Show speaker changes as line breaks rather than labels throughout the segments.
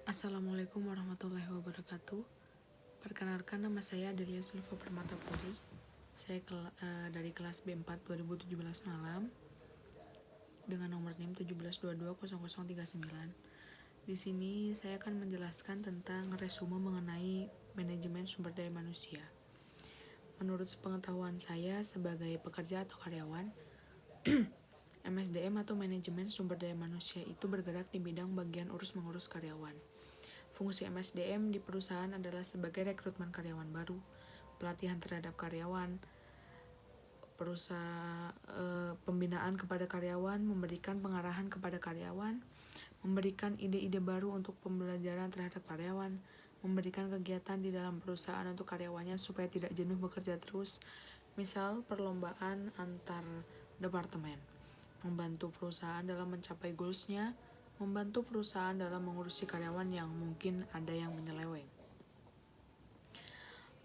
Assalamualaikum warahmatullahi wabarakatuh. Perkenalkan, nama saya Delia Sulfa Permatapuri. Saya dari kelas B4 2017 malam dengan nomor NIM 17220039. Di sini saya akan menjelaskan tentang resume mengenai manajemen sumber daya manusia. Menurut sepengetahuan saya sebagai pekerja atau karyawan, MSDM atau manajemen sumber daya manusia itu bergerak di bidang bagian urus-mengurus karyawan. Fungsi MSDM di perusahaan adalah sebagai rekrutmen karyawan baru, pelatihan terhadap karyawan, pembinaan kepada karyawan, memberikan pengarahan kepada karyawan, memberikan ide-ide baru untuk pembelajaran terhadap karyawan, memberikan kegiatan di dalam perusahaan untuk karyawannya supaya tidak jenuh bekerja terus, misal perlombaan antar departemen, membantu perusahaan dalam mencapai goals-nya, membantu perusahaan dalam mengurusi karyawan yang mungkin ada yang menyeleweng.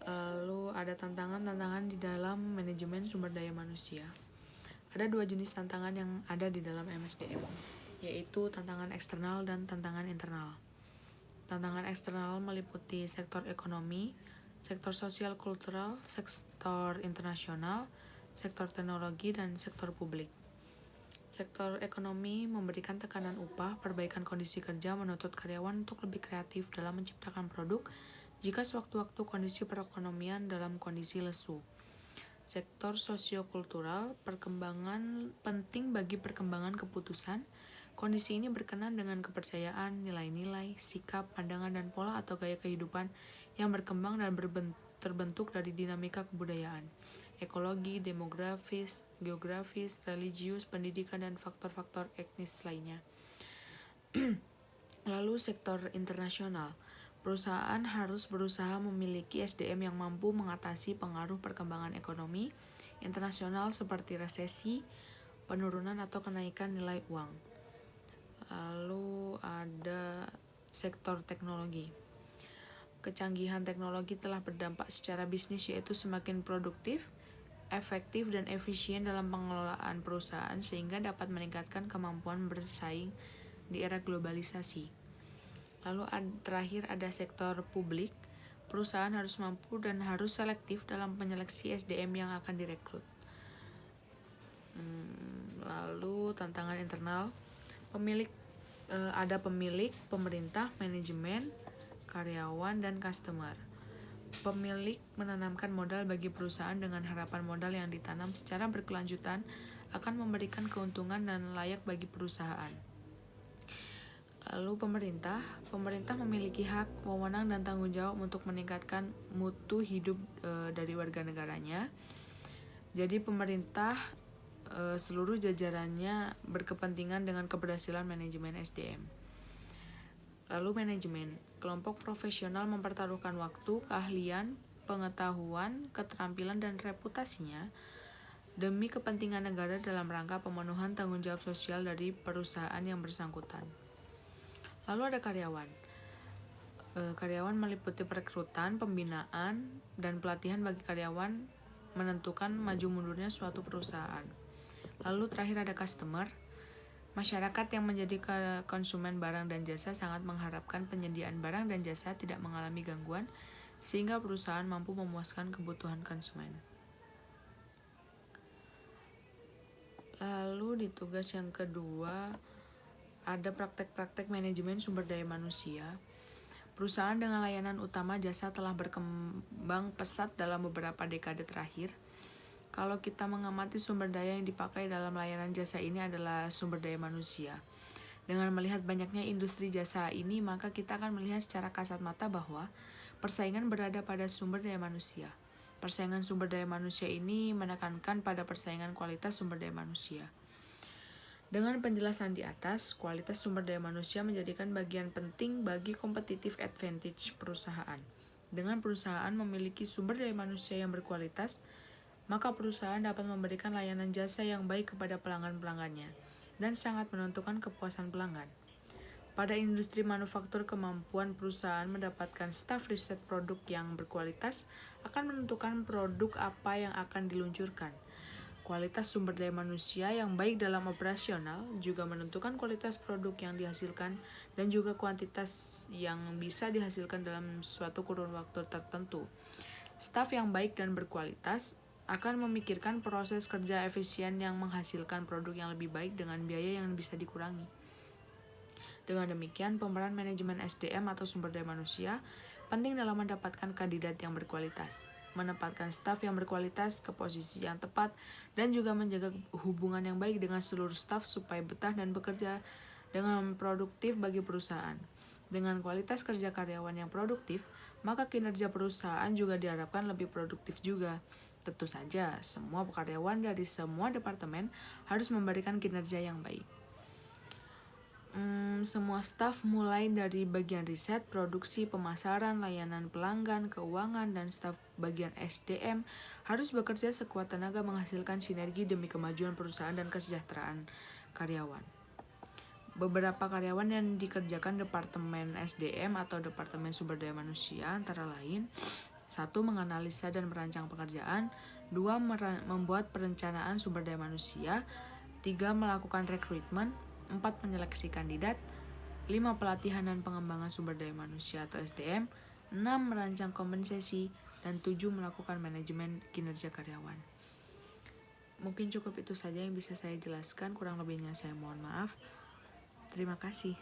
Lalu ada tantangan-tantangan di dalam manajemen sumber daya manusia. Ada dua jenis tantangan yang ada di dalam MSDM, yaitu tantangan eksternal dan tantangan internal. Tantangan eksternal meliputi sektor ekonomi, sektor sosial kultural, sektor internasional, sektor teknologi, dan sektor publik. Sektor ekonomi memberikan tekanan upah, perbaikan kondisi kerja, menuntut karyawan untuk lebih kreatif dalam menciptakan produk jika sewaktu-waktu kondisi perekonomian dalam kondisi lesu. Sektor sosiokultural, perkembangan penting bagi perkembangan keputusan. Kondisi ini berkenan dengan kepercayaan, nilai-nilai, sikap, pandangan, dan pola atau gaya kehidupan yang berkembang dan terbentuk dari dinamika kebudayaan, ekologi, demografis, geografis, religius, pendidikan, dan faktor-faktor etnis lainnya. Lalu sektor internasional. Perusahaan harus berusaha memiliki SDM yang mampu mengatasi pengaruh perkembangan ekonomi internasional seperti resesi, penurunan atau kenaikan nilai uang. Lalu ada sektor teknologi. Kecanggihan teknologi telah berdampak secara bisnis, yaitu semakin produktif, efektif, dan efisien dalam pengelolaan perusahaan sehingga dapat meningkatkan kemampuan bersaing di era globalisasi. Lalu terakhir ada sektor publik. Perusahaan harus mampu dan harus selektif dalam penyeleksi SDM yang akan direkrut. Lalu tantangan internal. Ada pemilik, pemerintah, manajemen, karyawan, dan customer. Pemilik menanamkan modal bagi perusahaan dengan harapan modal yang ditanam secara berkelanjutan akan memberikan keuntungan dan layak bagi perusahaan. Lalu pemerintah memiliki hak, wewenang, dan tanggung jawab untuk meningkatkan mutu hidup dari warga negaranya. Jadi pemerintah seluruh jajarannya berkepentingan dengan keberhasilan manajemen SDM. Lalu manajemen, kelompok profesional mempertaruhkan waktu, keahlian, pengetahuan, keterampilan, dan reputasinya demi kepentingan negara dalam rangka pemenuhan tanggung jawab sosial dari perusahaan yang bersangkutan. Lalu ada karyawan. Karyawan meliputi perekrutan, pembinaan, dan pelatihan bagi karyawan menentukan maju mundurnya suatu perusahaan. Lalu terakhir ada customer. Masyarakat yang menjadi konsumen barang dan jasa sangat mengharapkan penyediaan barang dan jasa tidak mengalami gangguan sehingga perusahaan mampu memuaskan kebutuhan konsumen. Lalu di tugas yang kedua ada praktek-praktek manajemen sumber daya manusia. Perusahaan dengan layanan utama jasa telah berkembang pesat dalam beberapa dekade terakhir. Kalau kita mengamati sumber daya yang dipakai dalam layanan jasa ini adalah sumber daya manusia. Dengan melihat banyaknya industri jasa ini, maka kita akan melihat secara kasat mata bahwa persaingan berada pada sumber daya manusia. Persaingan sumber daya manusia ini menekankan pada persaingan kualitas sumber daya manusia. Dengan penjelasan di atas, kualitas sumber daya manusia menjadikan bagian penting bagi competitive advantage perusahaan. Dengan perusahaan memiliki sumber daya manusia yang berkualitas, maka perusahaan dapat memberikan layanan jasa yang baik kepada pelanggan-pelanggannya dan sangat menentukan kepuasan pelanggan. Pada industri manufaktur, kemampuan perusahaan mendapatkan staf riset produk yang berkualitas akan menentukan produk apa yang akan diluncurkan. Kualitas sumber daya manusia yang baik dalam operasional juga menentukan kualitas produk yang dihasilkan dan juga kuantitas yang bisa dihasilkan dalam suatu kurun waktu tertentu. Staf yang baik dan berkualitas akan memikirkan proses kerja efisien yang menghasilkan produk yang lebih baik dengan biaya yang bisa dikurangi. Dengan demikian, pemeran manajemen SDM atau sumber daya manusia penting dalam mendapatkan kandidat yang berkualitas, menempatkan staf yang berkualitas ke posisi yang tepat, dan juga menjaga hubungan yang baik dengan seluruh staf supaya betah dan bekerja dengan produktif bagi perusahaan. Dengan kualitas kerja karyawan yang produktif, maka kinerja perusahaan juga diharapkan lebih produktif juga. Tentu saja, semua karyawan dari semua departemen harus memberikan kinerja yang baik. Semua staf mulai dari bagian riset, produksi, pemasaran, layanan pelanggan, keuangan, dan staf bagian SDM harus bekerja sekuat tenaga menghasilkan sinergi demi kemajuan perusahaan dan kesejahteraan karyawan. Beberapa karyawan yang dikerjakan Departemen SDM atau Departemen Sumber Daya Manusia antara lain 1. Menganalisa dan merancang pekerjaan 2. Membuat perencanaan sumber daya manusia 3. Melakukan rekrutmen 4. Menyeleksi kandidat 5. Pelatihan dan pengembangan sumber daya manusia atau SDM 6. Merancang kompensasi dan 7. Melakukan manajemen kinerja karyawan. Mungkin cukup itu saja yang bisa saya jelaskan, kurang lebihnya saya mohon maaf. Terima kasih.